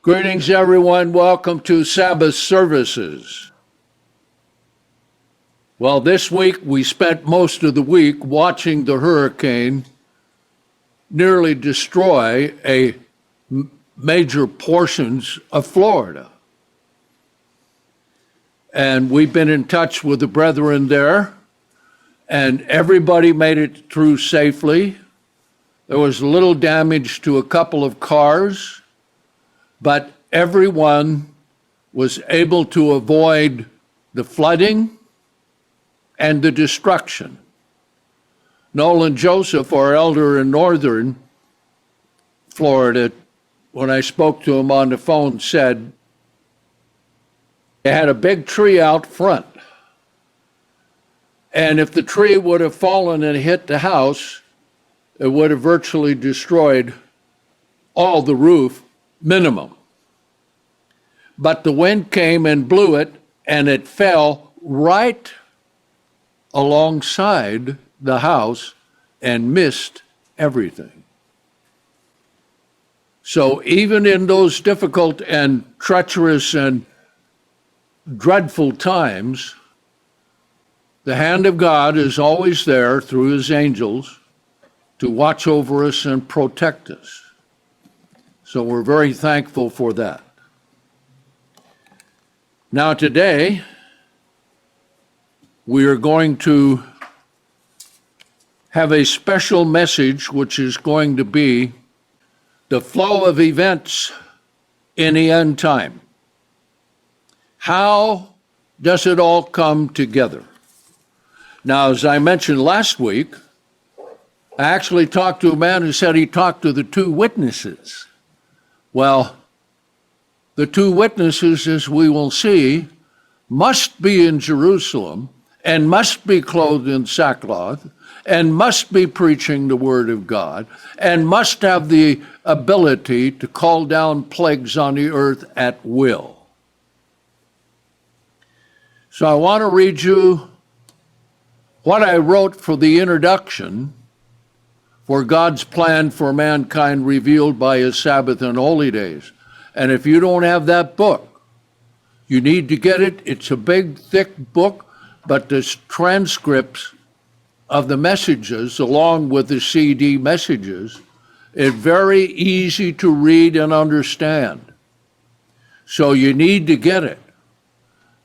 Greetings, everyone. Welcome to Sabbath services. Well, this week we spent most of the week watching the hurricane nearly destroy major portions of Florida. And we've been in touch with the brethren there, and everybody made it through safely. There was little damage to a couple of cars, but everyone was able to avoid the flooding and the destruction. Nolan Joseph, our elder in northern Florida, when I spoke to him on the phone, said they had a big tree out front. And if the tree would have fallen and hit the house, it would have virtually destroyed all the roof, minimum. But the wind came and blew it, and it fell right alongside the house and missed everything. So even in those difficult and treacherous and dreadful times, the hand of God is always there through his angels to watch over us and protect us. So we're very thankful for that. Now today, we are going to have a special message which is going to be the flow of events in the end time. How does it all come together? Now, as I mentioned last week, I actually talked to a man who said he talked to the two witnesses. Well, the two witnesses, as we will see, must be in Jerusalem and must be clothed in sackcloth and must be preaching the word of God and must have the ability to call down plagues on the earth at will. So I want to read you what I wrote for the introduction for God's plan for mankind revealed by his Sabbath and holy days. And if you don't have that book, you need to get it. It's a big, thick book, but there's transcripts of the messages along with the CD messages. It's very easy to read and understand. So you need to get it.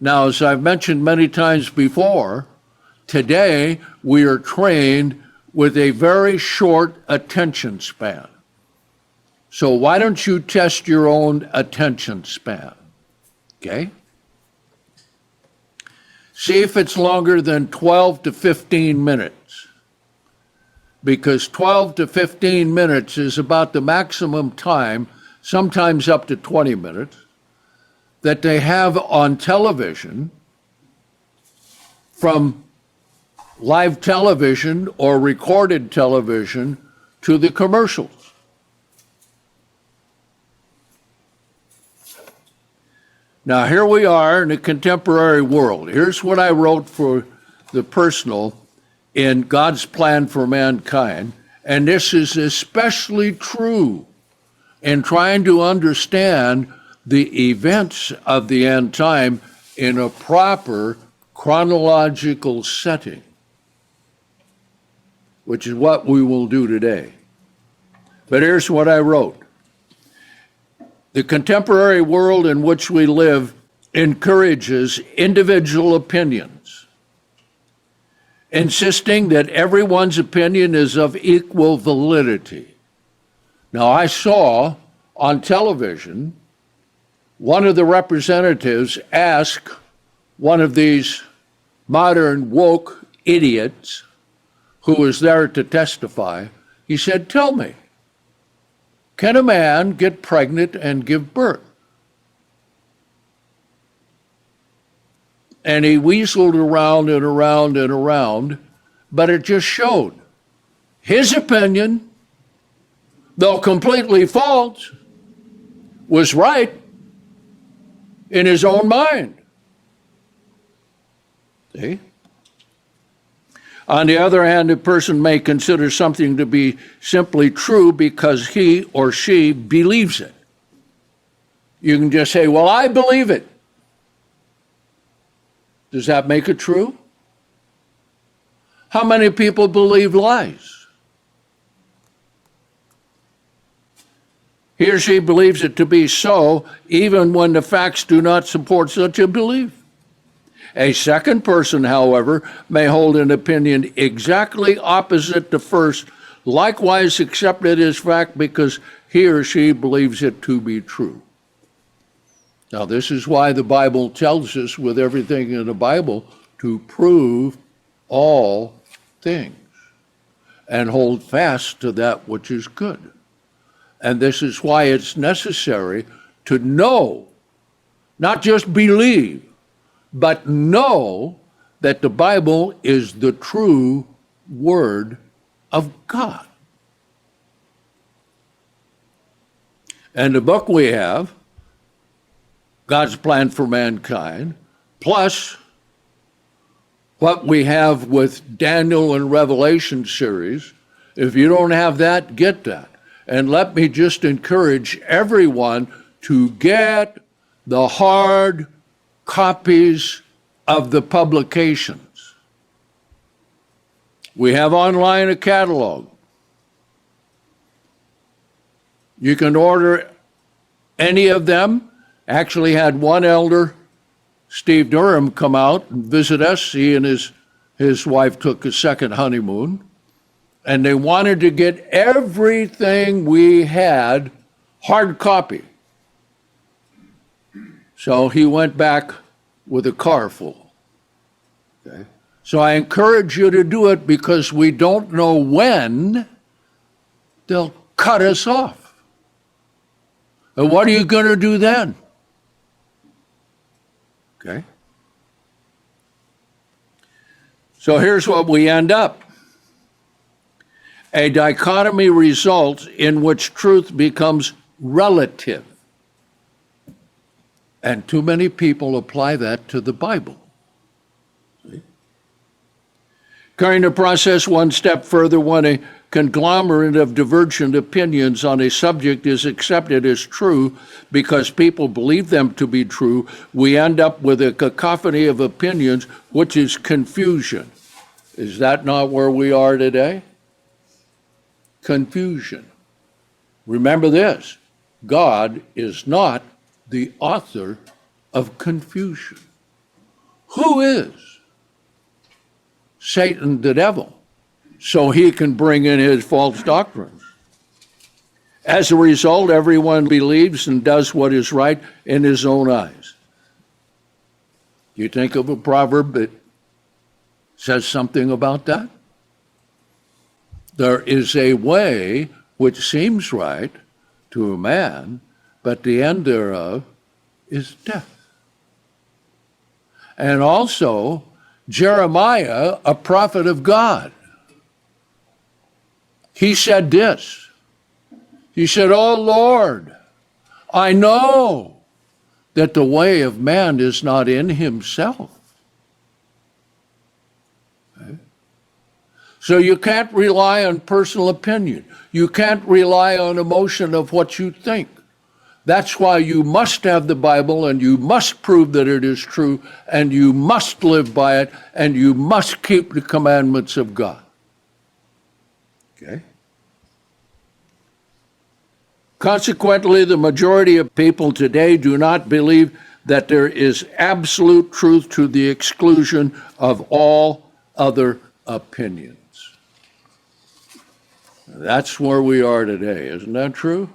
Now, as I've mentioned many times before, today we are trained with a very short attention span. So why don't you test your own attention span, okay? See if it's longer than 12 to 15 minutes, because 12 to 15 minutes is about the maximum time, sometimes up to 20 minutes, that they have on television, from live television or recorded television to the commercials. Now, here we are in the contemporary world. Here's what I wrote for the personal in God's plan for mankind, and this is especially true in trying to understand the events of the end time in a proper chronological setting, which is what we will do today. But here's what I wrote. The contemporary world in which we live encourages individual opinions, insisting that everyone's opinion is of equal validity. Now, I saw on television one of the representatives ask one of these modern woke idiots who was there to testify, he said, "Tell me, can a man get pregnant and give birth?" And he weaseled around and around and around, but it just showed his opinion, though completely false, was right in his own mind. See? On the other hand, a person may consider something to be simply true because he or she believes it. You can just say, well, I believe it. Does that make it true? How many people believe lies? He or she believes it to be so, even when the facts do not support such a belief. A second person, however, may hold an opinion exactly opposite the first, likewise accept it as fact because he or she believes it to be true. Now, this is why the Bible tells us with everything in the Bible to prove all things and hold fast to that which is good. And this is why it's necessary to know, not just believe, but know that the Bible is the true Word of God. And the book we have, God's Plan for Mankind, plus what we have with Daniel and Revelation series. If you don't have that, get that. And let me just encourage everyone to get the hard copies of the publications. We have online a catalog. You can order any of them. Actually had one elder, Steve Durham, come out and visit us. He and his wife took a second honeymoon, and they wanted to get everything we had hard copy. So he went back with a car full. Okay? So I encourage you to do it because we don't know when they'll cut us off. And what are you going to do then? Okay? So here's what we end up. A dichotomy results in which truth becomes relative. And too many people apply that to the Bible. See? Carrying the process one step further, when a conglomerate of divergent opinions on a subject is accepted as true because people believe them to be true, we end up with a cacophony of opinions, which is confusion. Is that not where we are today? Confusion. Remember this, God is not the author of confusion. Who is? Satan, the devil, so he can bring in his false doctrines. As a result, everyone believes and does what is right in his own eyes. You think of a proverb that says something about that? There is a way which seems right to a man, but the end thereof is death. And also, Jeremiah, a prophet of God, he said this. He said, "Oh Lord, I know that the way of man is not in himself." Okay? So you can't rely on personal opinion. You can't rely on emotion of what you think. That's why you must have the Bible, and you must prove that it is true, and you must live by it, and you must keep the commandments of God. Okay? Consequently, the majority of people today do not believe that there is absolute truth to the exclusion of all other opinions. That's where we are today, isn't that true?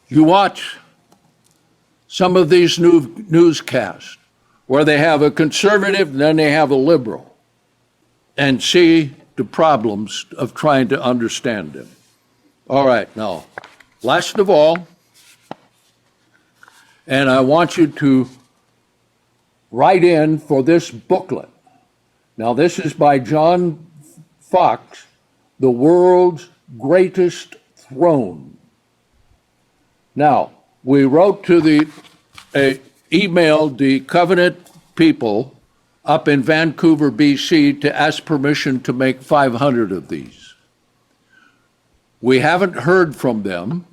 You watch some of these newscasts where they have a conservative and then they have a liberal and see the problems of trying to understand them. All right, now, last of all, and I want you to write in for this booklet. Now, this is by John Fox, The World's Greatest Throne. Now, we wrote to emailed the Covenant people up in Vancouver, BC, to ask permission to make 500 of these. We haven't heard from them,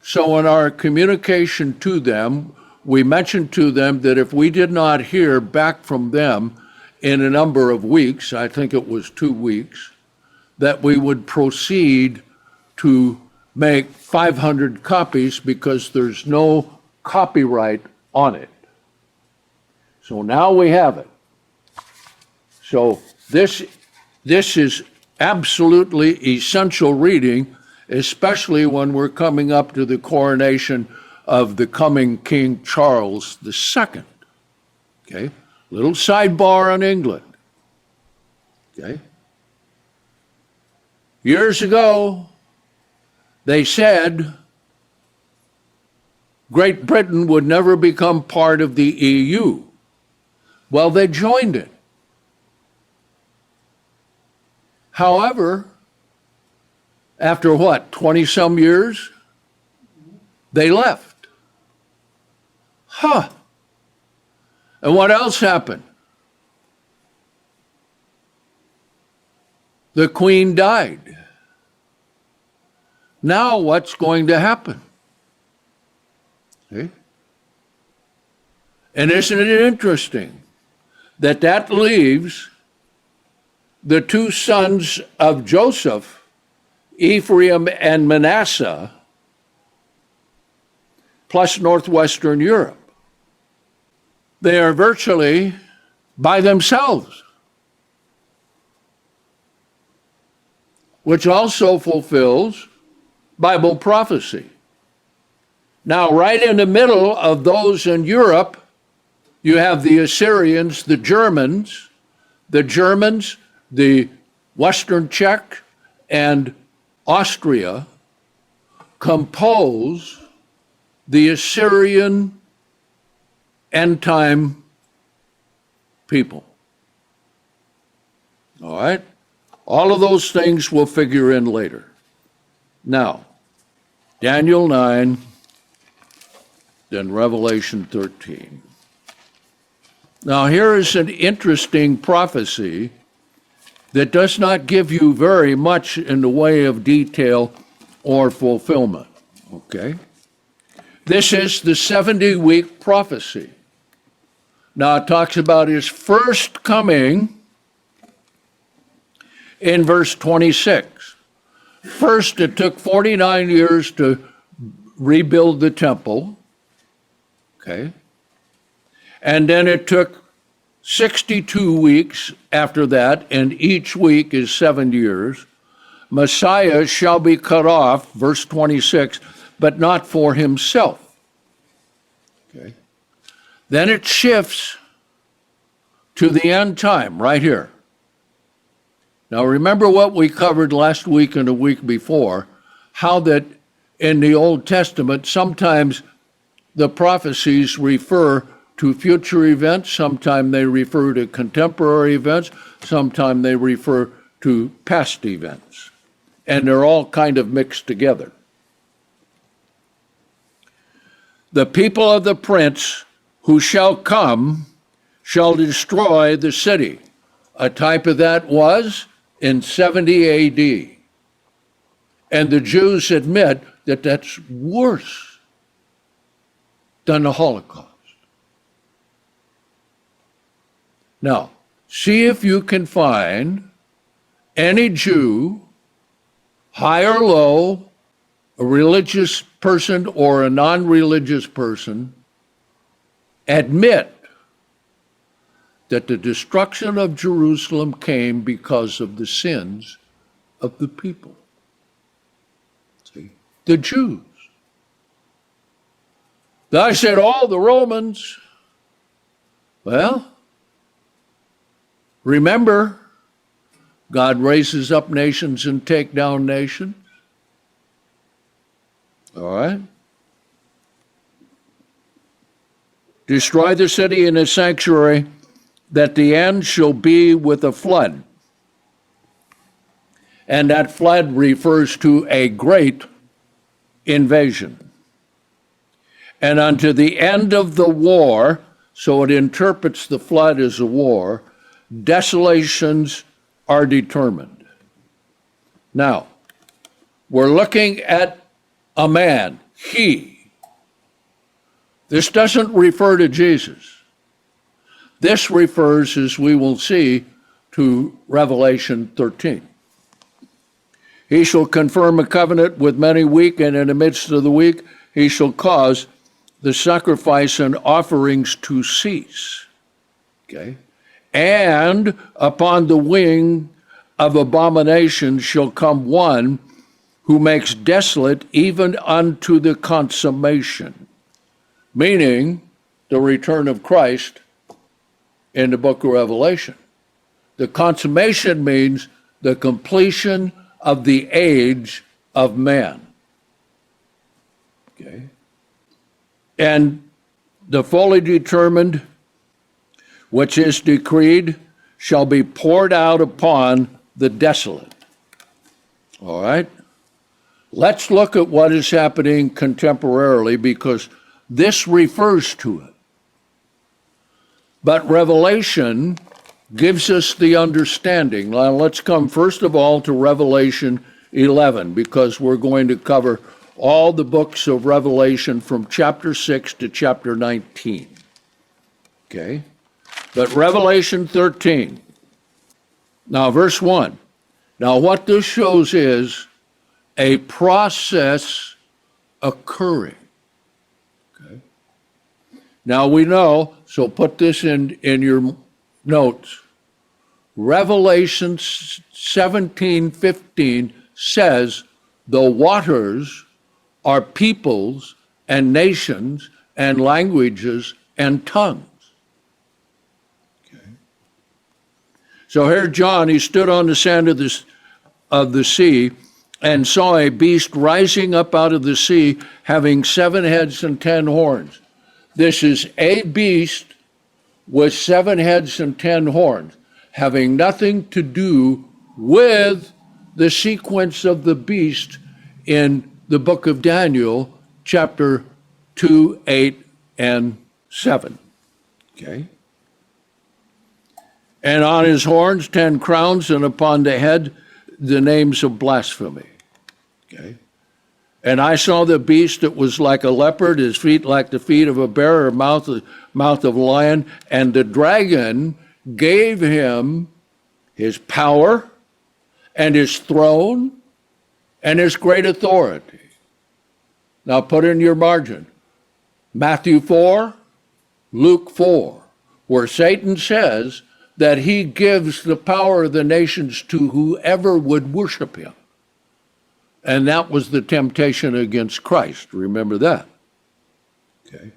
So in our communication to them, we mentioned to them that if we did not hear back from them in a number of weeks, I think it was 2 weeks, that we would proceed to make 500 copies because there's no copyright on it. So now we have it. So this is absolutely essential reading, especially when we're coming up to the coronation of the coming King Charles II. Okay, little sidebar on England. Okay. Years ago, they said Great Britain would never become part of the EU. Well, they joined it. However, after what, 20-some years, they left. Huh. And what else happened? The Queen died. Now what's going to happen? Okay. And isn't it interesting that leaves the 2 sons of Joseph, Ephraim and Manasseh, plus northwestern Europe? They are virtually by themselves, which also fulfills Bible prophecy. Now, right in the middle of those in Europe, you have the Assyrians, the Germans, the Western Czech and Austria compose the Assyrian end-time people. All right? All of those things will figure in later. Now, Daniel 9, then Revelation 13. Now, here is an interesting prophecy that does not give you very much in the way of detail or fulfillment, okay? This is the 70-week prophecy. Now, it talks about his first coming in verse 26. First, it took 49 years to rebuild the temple, okay? And then it took 62 weeks after that, and each week is 7 years. Messiah shall be cut off, verse 26, but not for himself. Okay. Then it shifts to the end time, right here. Now remember what we covered last week and the week before, how that in the Old Testament, sometimes the prophecies refer to future events, sometimes they refer to contemporary events, sometimes they refer to past events. And they're all kind of mixed together. The people of the prince who shall come shall destroy the city. A type of that was in 70 AD. And the Jews admit that that's worse than the Holocaust. Now, see if you can find any Jew, high or low, a religious person or a non-religious person, admit that the destruction of Jerusalem came because of the sins of the people. See, the Jews. I said, all the Romans. Well, remember, God raises up nations and take down nations. All right? Destroy the city and its sanctuary, that the end shall be with a flood. And that flood refers to a great invasion. And unto the end of the war, so it interprets the flood as a war, desolations are determined. Now, we're looking at a man, he. This doesn't refer to Jesus. This refers, as we will see, to Revelation 13. He shall confirm a covenant with many weak, and in the midst of the week he shall cause the sacrifice and offerings to cease. Okay? And upon the wing of abomination shall come one who makes desolate even unto the consummation, meaning the return of Christ in the book of Revelation. The consummation means the completion of the age of man. Okay? And the fully determined, which is decreed, shall be poured out upon the desolate. All right? Let's look at what is happening contemporarily, because this refers to it. But Revelation gives us the understanding. Now let's come first of all to Revelation 11, because we're going to cover all the books of Revelation from chapter 6 to chapter 19. Okay? But Revelation 13. Now verse 1. Now what this shows is a process occurring. Okay? Now we know, so put this in your notes. Revelation 17:15 says the waters are peoples and nations and languages and tongues. Okay. So here John, he stood on the sand of the sea and saw a beast rising up out of the sea, having 7 heads and 10 horns. This is a beast with 7 heads and 10 horns, having nothing to do with the sequence of the beast in the book of Daniel, chapter 2, 8, and 7. Okay? And on his horns 10 crowns, and upon the head the names of blasphemy. Okay? And I saw the beast that was like a leopard, his feet like the feet of a bear, or mouth of a lion, and the dragon gave him his power and his throne and his great authority. Now put in your margin, Matthew 4, Luke 4, where Satan says that he gives the power of the nations to whoever would worship him. And that was the temptation against Christ. Remember that. Okay.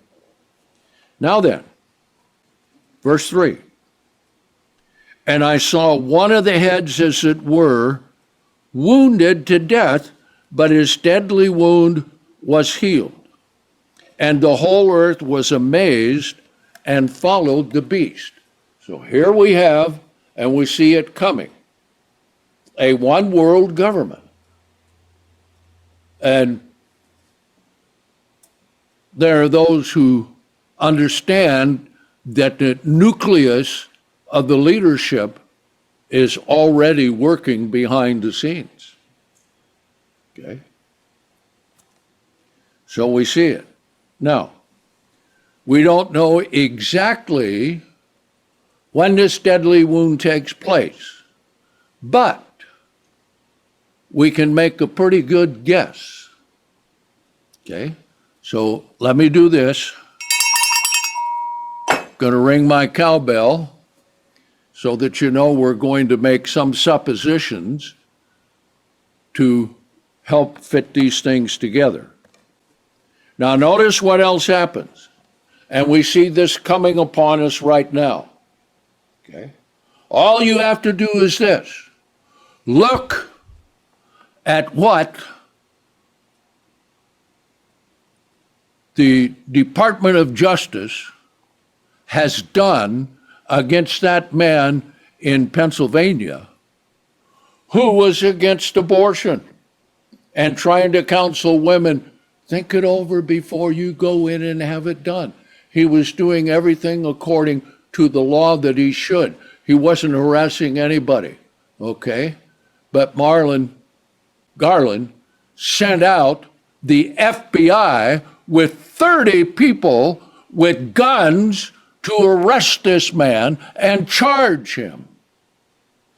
Now then, verse 3. And I saw one of the heads, as it were, wounded to death, but his deadly wound was healed. And the whole earth was amazed and followed the beast. So here we have, and we see it coming, a one world government. And there are those who understand that the nucleus of the leadership is already working behind the scenes. Okay? So we see it. Now, we don't know exactly when this deadly wound takes place, but we can make a pretty good guess. Okay? So let me do this. Going to ring my cowbell so that you know we're going to make some suppositions to help fit these things together. Now notice what else happens. And we see this coming upon us right now. Okay? All you have to do is this. Look at what the Department of Justice has done against that man in Pennsylvania who was against abortion and trying to counsel women, think it over before you go in and have it done. He was doing everything according to the law that he should. He wasn't harassing anybody, okay? But Garland sent out the FBI with 30 people with guns to arrest this man and charge him.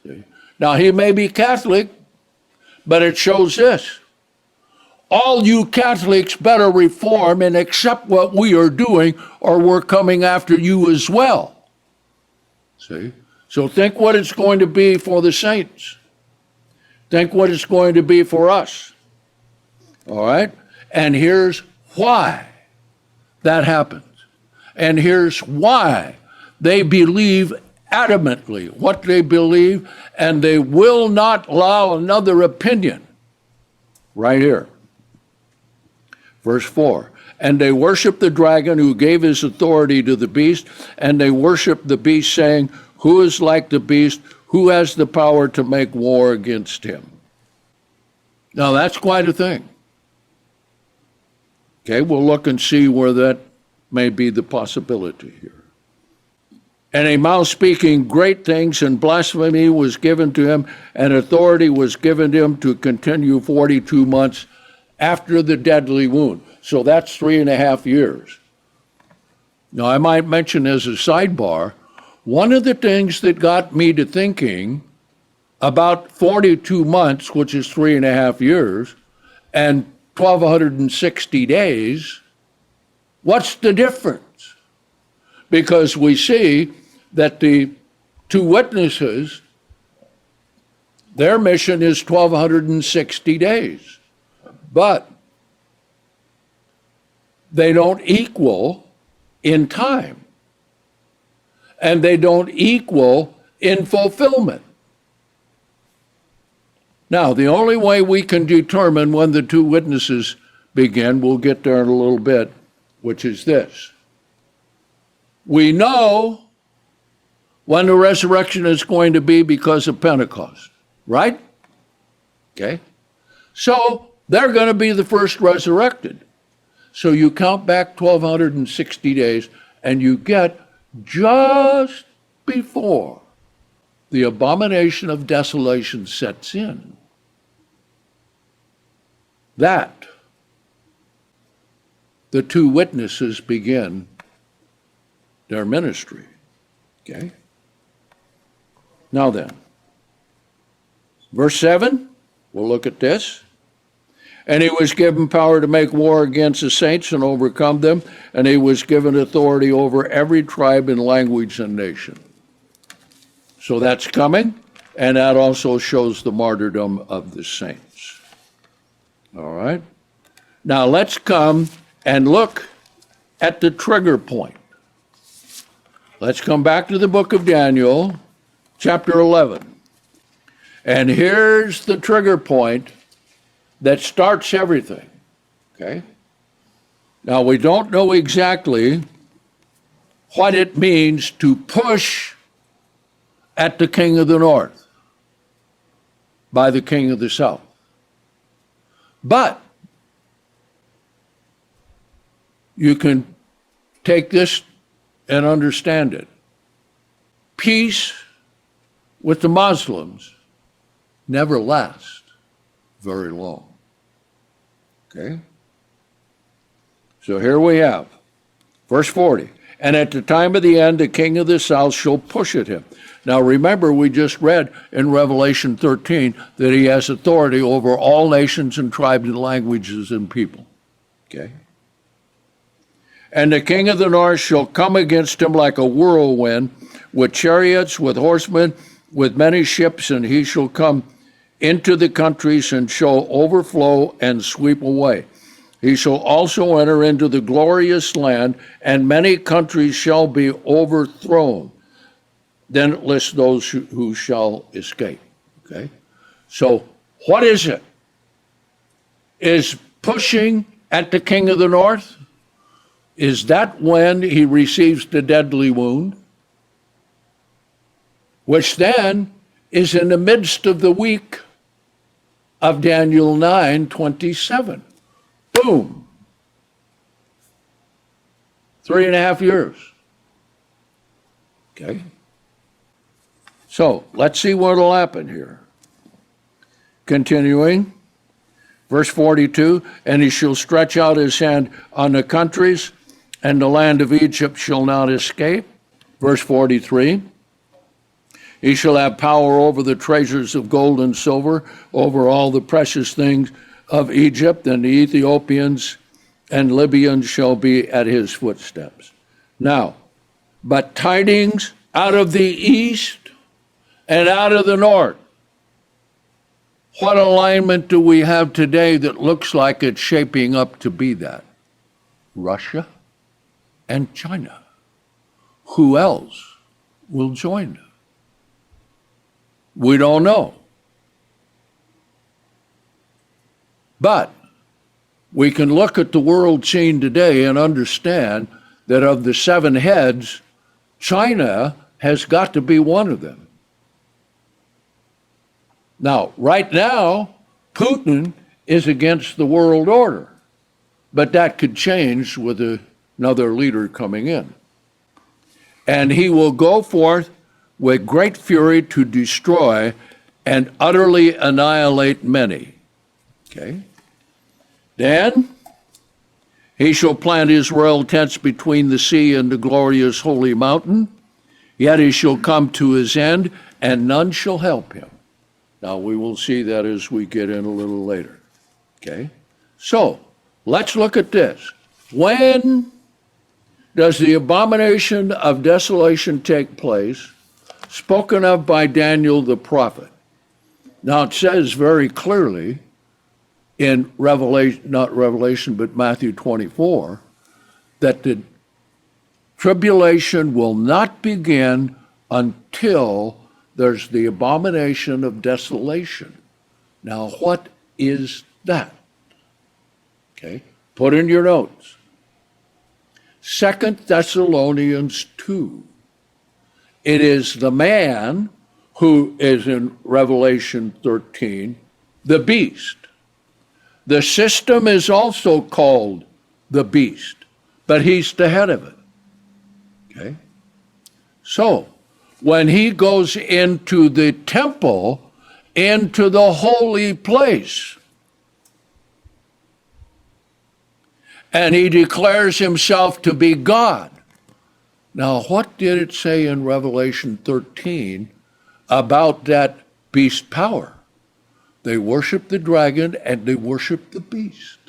See? Now, he may be Catholic, but it shows this. All you Catholics better reform and accept what we are doing, or we're coming after you as well. See? So think what it's going to be for the saints. Think what it's going to be for us. All right? And here's why that happens. And here's why they believe adamantly what they believe, and they will not allow another opinion. Right here. Verse 4. And they worship the dragon who gave his authority to the beast, and they worship the beast, saying, who is like the beast? Who has the power to make war against him? Now that's quite a thing. Okay, we'll look and see where that may be the possibility here. And a mouth speaking great things and blasphemy was given to him, and authority was given him to continue 42 months after the deadly wound. So that's 3.5 years. Now, I might mention as a sidebar, one of the things that got me to thinking about 42 months, which is 3.5 years, and 1,260 days, what's the difference? Because we see that the two witnesses, their mission is 1,260 days, but they don't equal in time, and they don't equal in fulfillment. Now, the only way we can determine when the two witnesses begin, we'll get there in a little bit, which is this. We know when the resurrection is going to be because of Pentecost, right? Okay. So they're going to be the first resurrected. So you count back 1,260 days, and you get just before the abomination of desolation sets in. That the two witnesses begin their ministry. Okay? Now then, verse 7, we'll look at this. And he was given power to make war against the saints and overcome them, and he was given authority over every tribe and language and nation. So that's coming, and that also shows the martyrdom of the saints. All right? Now let's come and look at the trigger point. Let's come back to the book of Daniel, chapter 11. And here's the trigger point that starts everything, okay? Now, we don't know exactly what it means to push at the king of the north by the king of the south. But you can take this and understand it. Peace with the Muslims never lasts very long. Okay? So here we have verse 40. And at the time of the end, the king of the south shall push at him. Now remember, we just read in Revelation 13 that he has authority over all nations and tribes and languages and people. Okay? And the king of the north shall come against him like a whirlwind, with chariots, with horsemen, with many ships, and he shall come into the countries and shall overflow and sweep away. He shall also enter into the glorious land, and many countries shall be overthrown. Then it lists those who shall escape. Okay? So what is it? Is pushing at the king of the north? Is that when he receives the deadly wound? Which then is in the midst of the week of Daniel 9:27. Boom. 3.5 years. Okay. So let's see what will happen here. Continuing. Verse 42, and he shall stretch out his hand on the countries, and the land of Egypt shall not escape. Verse 43, he shall have power over the treasures of gold and silver, over all the precious things of Egypt, and the Ethiopians and Libyans shall be at his footsteps. Now, but tidings out of the east and out of the north. What alignment do we have today that looks like it's shaping up to be that? Russia and China. Who else will join them? We don't know. But we can look at the world scene today and understand that of the seven heads, China has got to be one of them. Now, right now, Putin is against the world order, but that could change with another leader coming in. And he will go forth with great fury to destroy and utterly annihilate many. Okay? Then he shall plant his royal tents between the sea and the glorious holy mountain, yet he shall come to his end, and none shall help him. Now, we will see that as we get in a little later, okay? So, let's look at this. When does the abomination of desolation take place, spoken of by Daniel the prophet? Now, it says very clearly in Revelation, not Revelation, but Matthew 24, that the tribulation will not begin until there's the abomination of desolation. Now, what is that? Okay, put in your notes. 2 Thessalonians 2. It is the man who is in Revelation 13, the beast. The system is also called the beast, but he's the head of it. Okay? So, when he goes into the temple, into the holy place, and he declares himself to be God. Now, what did it say in Revelation 13 about that beast power? They worship the dragon and they worship the beast.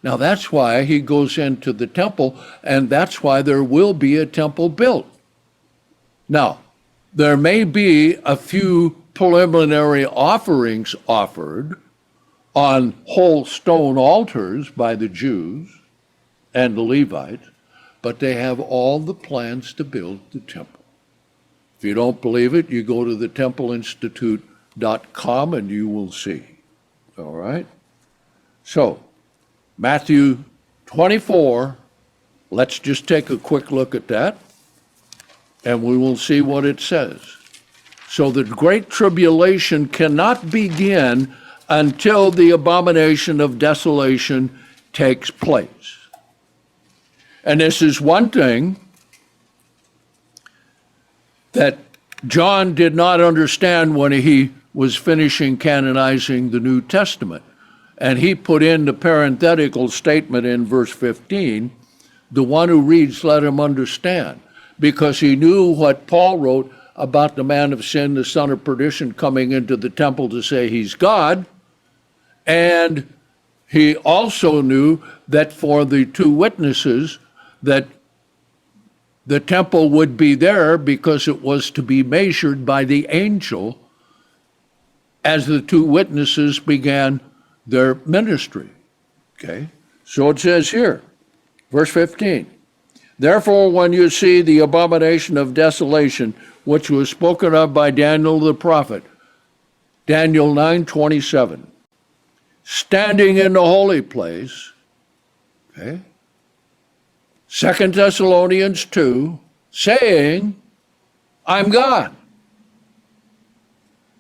Now, that's why he goes into the temple, and that's why there will be a temple built. Now, there may be a few preliminary offerings offered on whole stone altars by the Jews and the Levites, but they have all the plans to build the temple. If you don't believe it, you go to the templeinstitute.com and you will see. All right? So, Matthew 24, let's just take a quick look at that, and we will see what it says. So the great tribulation cannot begin until the abomination of desolation takes place. And this is one thing that John did not understand when he was finishing canonizing the New Testament. And he put in the parenthetical statement in verse 15, the one who reads, let him understand. Because he knew what Paul wrote about the man of sin, the son of perdition, coming into the temple to say he's God. And he also knew that for the two witnesses, that the temple would be there because it was to be measured by the angel as the two witnesses began their ministry. Okay? So it says here, verse 15, therefore, when you see the abomination of desolation, which was spoken of by Daniel the prophet, Daniel 9:27, standing in the holy place, okay, 2 Thessalonians 2, saying, I'm God.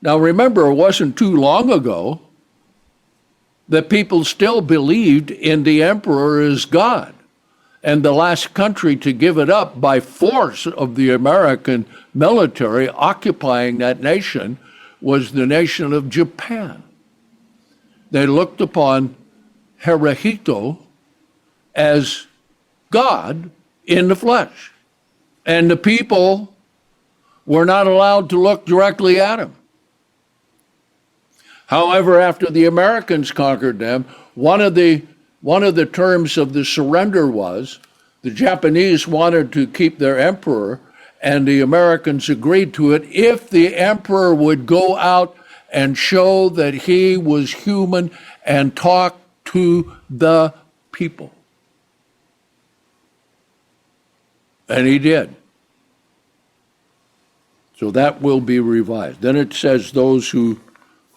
Now remember, it wasn't too long ago that people still believed in the emperor as God. And the last country to give it up by force of the American military occupying that nation was the nation of Japan. They looked upon Herahito as God in the flesh. And the people were not allowed to look directly at him. However, after the Americans conquered them, one of the terms of the surrender was the Japanese wanted to keep their emperor, and the Americans agreed to it if the emperor would go out and show that he was human and talk to the people. And he did. So that will be revised. Then it says those who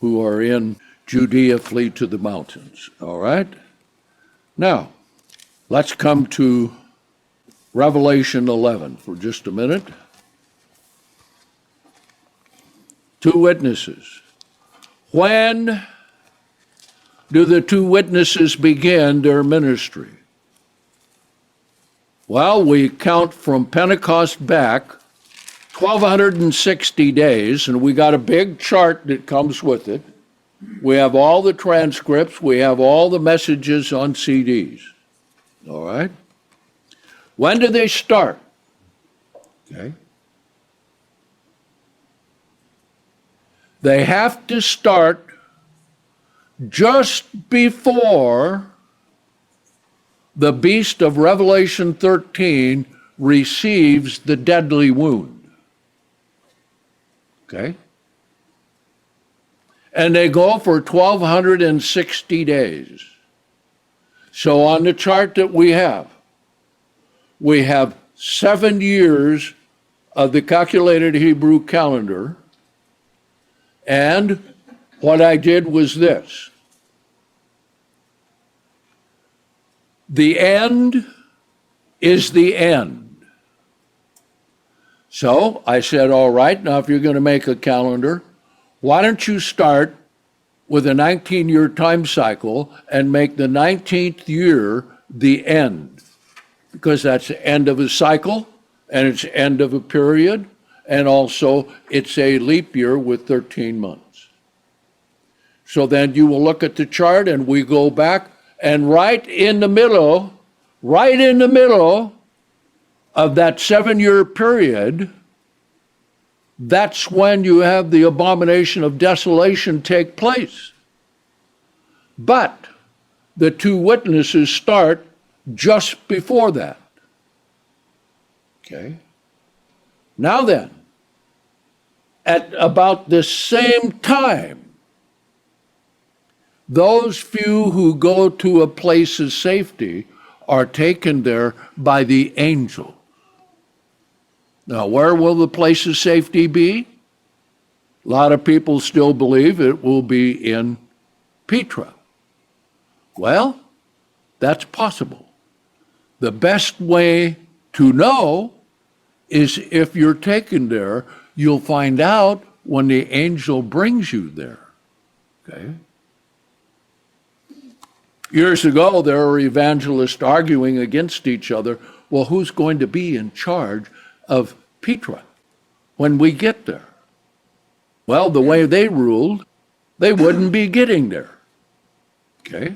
are in Judea flee to the mountains. All right? Now, let's come to Revelation 11 for just a minute. Two witnesses. When do the two witnesses begin their ministry? Well, we count from Pentecost back 1,260 days, and we got a big chart that comes with it. We have all the transcripts. We have all the messages on CDs. All right? When do they start? Okay. They have to start just before the beast of Revelation 13 receives the deadly wound. Okay? And they go for 1,260 days. So on the chart that we have 7 years of the calculated Hebrew calendar, and what I did was this. The end is the end. So I said, all right, now if you're going to make a calendar, why don't you start with a 19-year time cycle and make the 19th year the end? Because that's the end of a cycle, and it's the end of a period, and also it's a leap year with 13 months. So then you will look at the chart, and we go back, and right in the middle of that 7-year period, that's when you have the abomination of desolation take place. But the two witnesses start just before that. Okay? Now then, at about the same time, those few who go to a place of safety are taken there by the angel. Now, where will the place of safety be? A lot of people still believe it will be in Petra. Well, that's possible. The best way to know is if you're taken there, you'll find out when the angel brings you there. Okay? Years ago, there were evangelists arguing against each other. Well, who's going to be in charge of Petra when we get there? Well, the way they ruled, they wouldn't be getting there. Okay?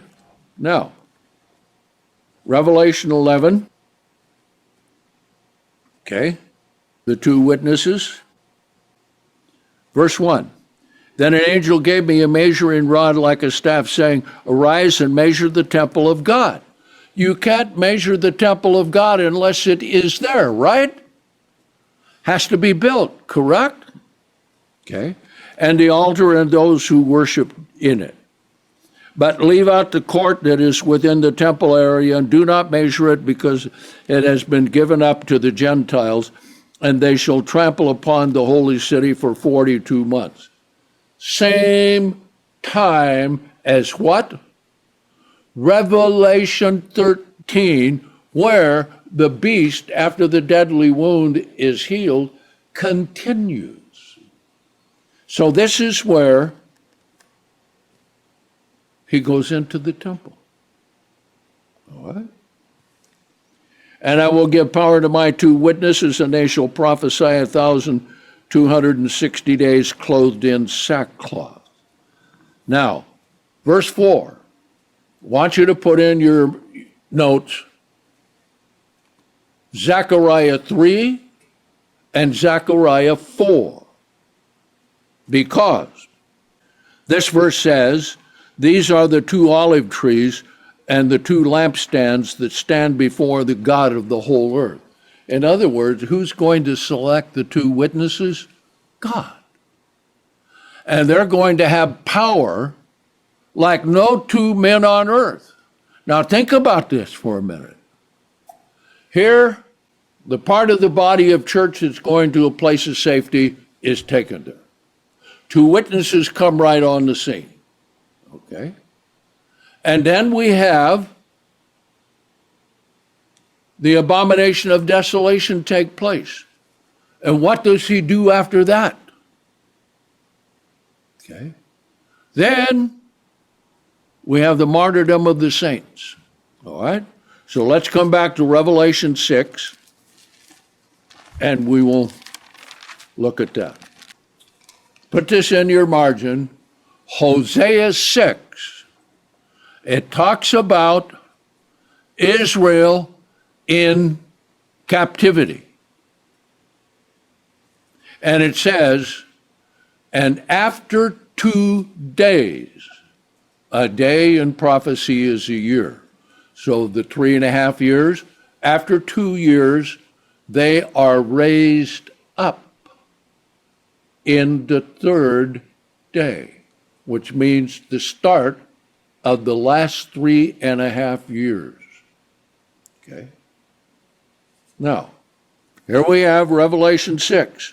Now, Revelation 11. Okay? The two witnesses. Verse 1. Then an angel gave me a measuring rod like a staff, saying, arise and measure the temple of God. You can't measure the temple of God unless it is there, right? Has to be built, correct? Okay. And the altar and those who worship in it. But leave out the court that is within the temple area, and do not measure it, because it has been given up to the Gentiles, and they shall trample upon the holy city for 42 months. Same time as what? Revelation 13, where the beast, after the deadly wound is healed, continues. So this is where he goes into the temple. All right? And I will give power to my two witnesses, and they shall prophesy 1,260 days clothed in sackcloth. Now, Verse 4. I want you to put in your notes Zechariah 3 and Zechariah 4. Because this verse says, these are the two olive trees and the two lampstands that stand before the God of the whole earth. In other words, who's going to select the two witnesses? God. And they're going to have power like no two men on earth. Now think about this for a minute. Here, the part of the body of church that's going to a place of safety is taken there. Two witnesses come right on the scene. Okay? And then we have the abomination of desolation take place. And what does he do after that? Okay? Then we have the martyrdom of the saints. All right? So let's come back to Revelation 6, and we will look at that. Put this in your margin. Hosea 6. It talks about Israel in captivity. And it says, and after 2 days, a day in prophecy is a year. So the 3.5 years, after 2 years, they are raised up in the 3rd day, which means the start of the last 3.5 years. Okay? Now, here we have Revelation 6.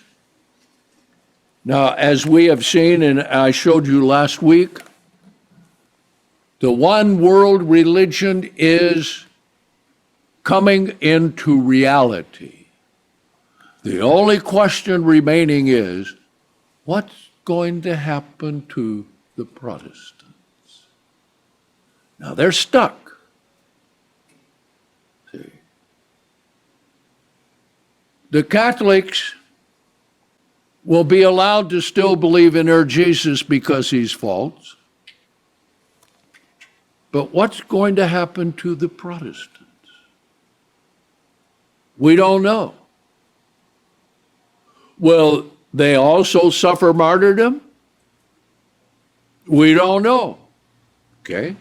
Now, as we have seen, and I showed you last week, the one world religion is coming into reality. The only question remaining is, what's going to happen to the Protestants? Now, they're stuck. See? The Catholics will be allowed to still believe in their Jesus because he's false. But what's going to happen to the Protestants? We don't know. Will they also suffer martyrdom? We don't know. Okay?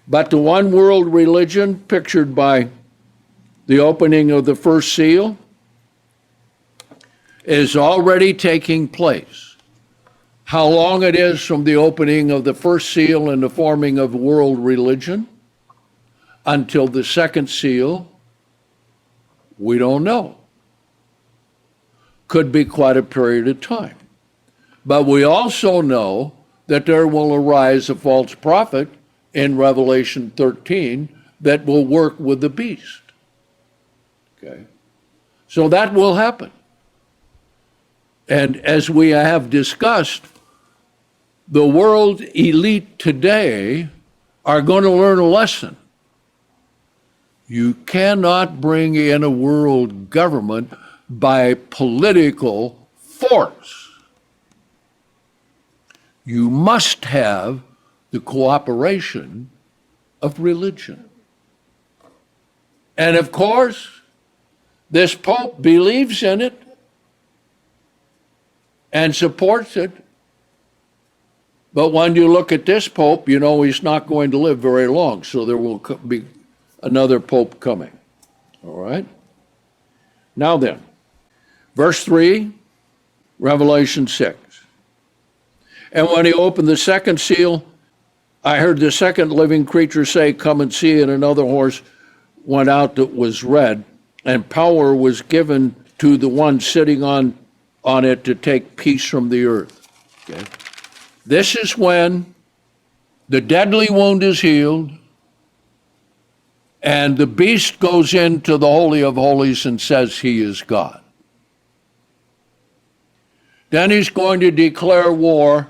But the one world religion pictured by the opening of the first seal is already taking place. How long it is from the opening of the first seal and the forming of world religion until the second seal, we don't know. Could be quite a period of time. But we also know that there will arise a false prophet in Revelation 13 that will work with the beast. Okay? So that will happen. And as we have discussed, the world elite today are going to learn a lesson. You cannot bring in a world government by political force. You must have the cooperation of religion. And of course, this Pope believes in it and supports it. But when you look at this Pope, you know he's not going to live very long, so there will be another Pope coming. All right? Now then, verse 3, Revelation 6. And when he opened the second seal, I heard the second living creature say, come and see, and another horse went out that was red, and power was given to the one sitting on it to take peace from the earth. Okay? This is when the deadly wound is healed, and the beast goes into the Holy of Holies and says he is God. Then he's going to declare war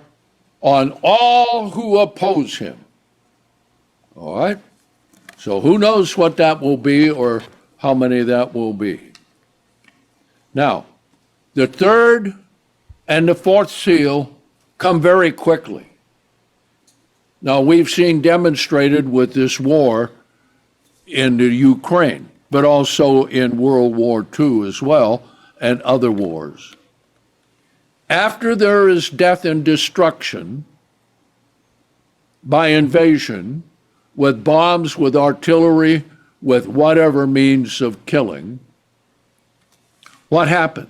on all who oppose him. All right? So who knows what that will be or how many that will be. Now, the third and the fourth seal come very quickly. Now, we've seen demonstrated with this war in the Ukraine, but also in World War II as well, and other wars. After there is death and destruction by invasion, with bombs, with artillery, with whatever means of killing, what happens?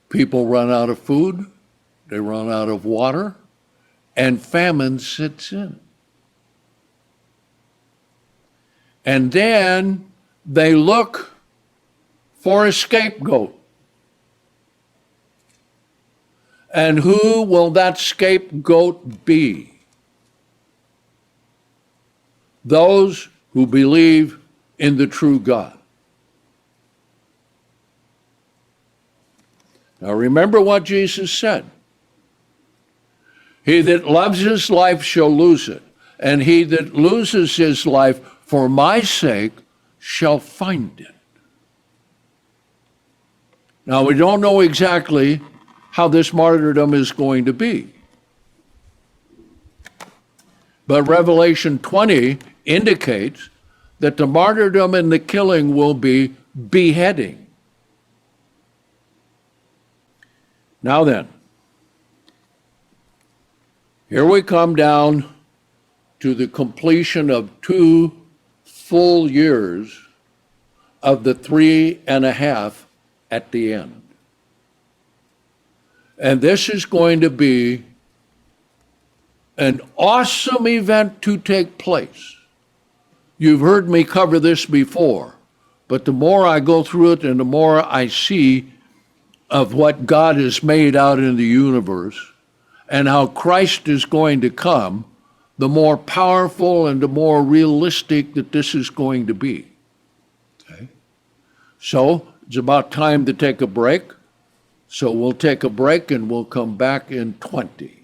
People run out of food, they run out of water, and famine sets in. And then they look for a scapegoat. And who will that scapegoat be? Those who believe in the true God. Now remember what Jesus said. He that loves his life shall lose it, and he that loses his life for my sake shall find it. Now we don't know exactly how this martyrdom is going to be. But Revelation 20 indicates that the martyrdom and the killing will be beheading. Now then, here we come down to the completion of 2 full years of the 3.5 at the end. And this is going to be an awesome event to take place. You've heard me cover this before, but the more I go through it and the more I see of what God has made out in the universe and how Christ is going to come, the more powerful and the more realistic that this is going to be. Okay? So it's about time to take a break. So we'll take a break and we'll come back in 20.